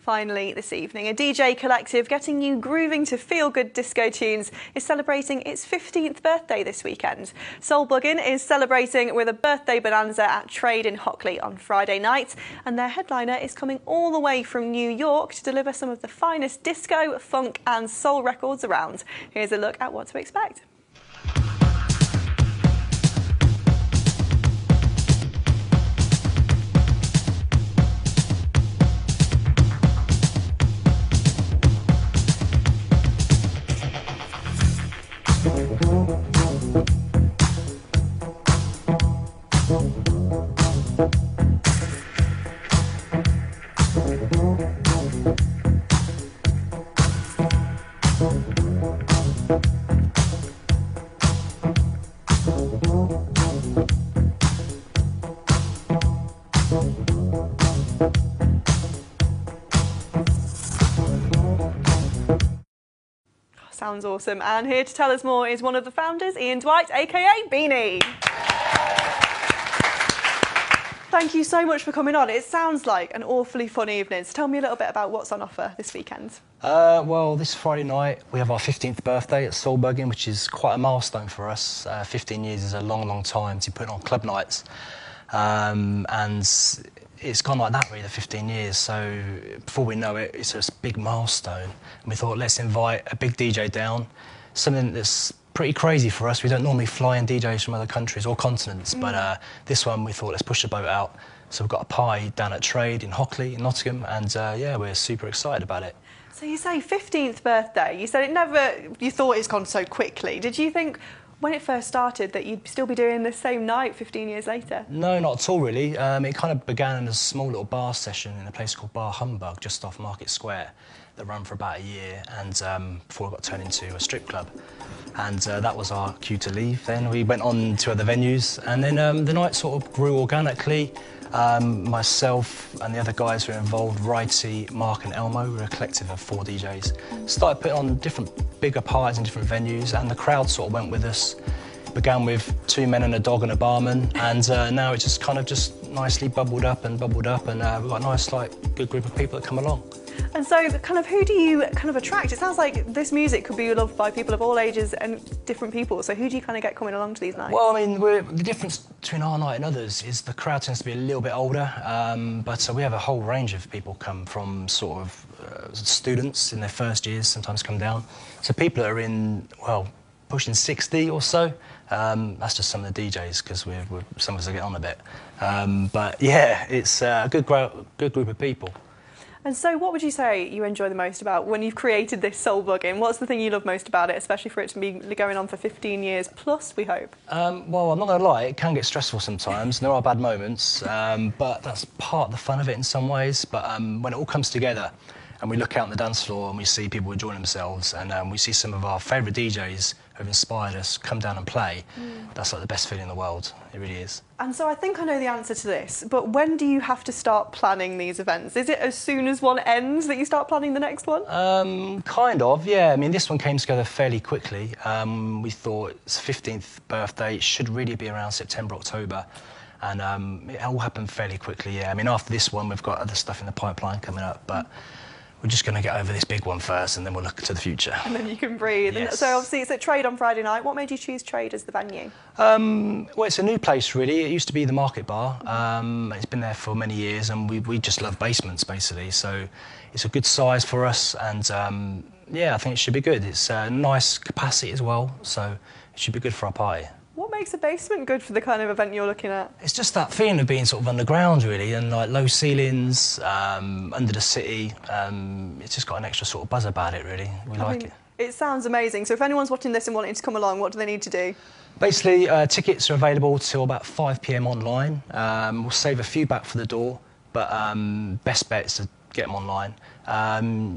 Finally this evening, a DJ collective getting you grooving to feel-good disco tunes is celebrating its 15th birthday this weekend. Soul Buggin is celebrating with a birthday bonanza at Trade in Hockley on Friday night, and their headliner is coming all the way from New York to deliver some of the finest disco, funk and soul records around. Here's a look at what to expect. Sounds awesome. And here to tell us more is one of the founders, Ian Dwight, aka Beanie. Thank you so much for coming on. It sounds like an awfully fun evening. So tell me a little bit about what's on offer this weekend. Well, this Friday night we have our 15th birthday at Soul Buggin, which is quite a milestone for us. 15 years is a long, long time to put on club nights. And it's gone like that really, the 15 years, so before we know it, it's a big milestone. And we thought, let's invite a big DJ down, something that's pretty crazy for us. We don't normally fly in DJs from other countries or continents, but this one we thought, let's push the boat out. So we've got a party down at Trade in Hockley, in Nottingham, and yeah, we're super excited about it. So you say 15th birthday, you said you thought it's gone so quickly. Did you think, when it first started, that you'd still be doing the same night 15 years later? No, not at all, really. It kind of began in a small little bar session in a place called Bar Humbug, just off Market Square, that ran for about a year, and before it got turned into a strip club. And that was our cue to leave. Then we went on to other venues, and then the night sort of grew organically. Myself and the other guys who were involved, Righty, Mark and Elmo, we're a collective of 4 DJs, started putting on different bigger parties in different venues, and the crowd sort of went with us. Began with 2 men and a dog and a barman, and now it just kind of nicely bubbled up, and we've got a nice, good group of people that come along. And so, who do you attract? It sounds like this music could be loved by people of all ages and different people. So who do you get coming along to these nights? Well, I mean, the difference between our night and others is the crowd tends to be a little bit older, but we have a whole range of people come from sort of students in their first years, sometimes come down. So people that are in, well, pushing 60 or so. That's just some of the DJs, because some of us are getting on a bit. But yeah, it's a good group of people. And so what would you say you enjoy the most about when you've created this Soul Buggin? What's the thing you love most about it, especially for it to be going on for 15 years plus, we hope? Well, I'm not going to lie, it can get stressful sometimes, and there are bad moments, but that's part of the fun of it in some ways. But when it all comes together and we look out on the dance floor and we see people enjoying themselves, and we see some of our favourite DJs who have inspired us come down and play, that's like the best feeling in the world. It really is. And so I think I know the answer to this, but when do you have to start planning these events? Is it as soon as one ends that you start planning the next one? Kind of, yeah. I mean, this one came together fairly quickly. We thought it's 15th birthday, it should really be around September, October. And it all happened fairly quickly, yeah. I mean, after this one, we've got other stuff in the pipeline coming up, but we're just going to get over this big one first, and then we'll look to the future. And then you can breathe. Yes. So obviously it's at Trade on Friday night. What made you choose Trade as the venue? Well, it's a new place, really. It used to be the Market Bar. It's been there for many years, and we just love basements, basically. So it's a good size for us, and yeah, I think it should be good. It's a nice capacity as well, so it should be good for our party. What makes a basement good for the kind of event you're looking at? It's just that feeling of being sort of underground, really, and like low ceilings, under the city. It's just got an extra sort of buzz about it, really. We like it. It sounds amazing. So if anyone's watching this and wanting to come along, what do they need to do? Basically, tickets are available till about 5 p.m. online. We'll save a few back for the door, but best bet is to get them online.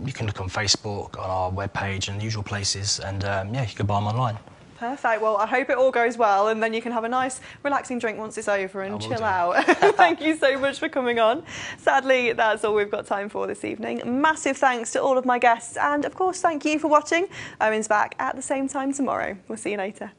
You can look on Facebook, on our webpage and the usual places, and yeah, you can buy them online. Perfect. Well, I hope it all goes well, and then you can have a nice, relaxing drink once it's over and chill out. Thank you so much for coming on. Sadly, that's all we've got time for this evening. Massive thanks to all of my guests, and of course, thank you for watching. Owen's back at the same time tomorrow. We'll see you later.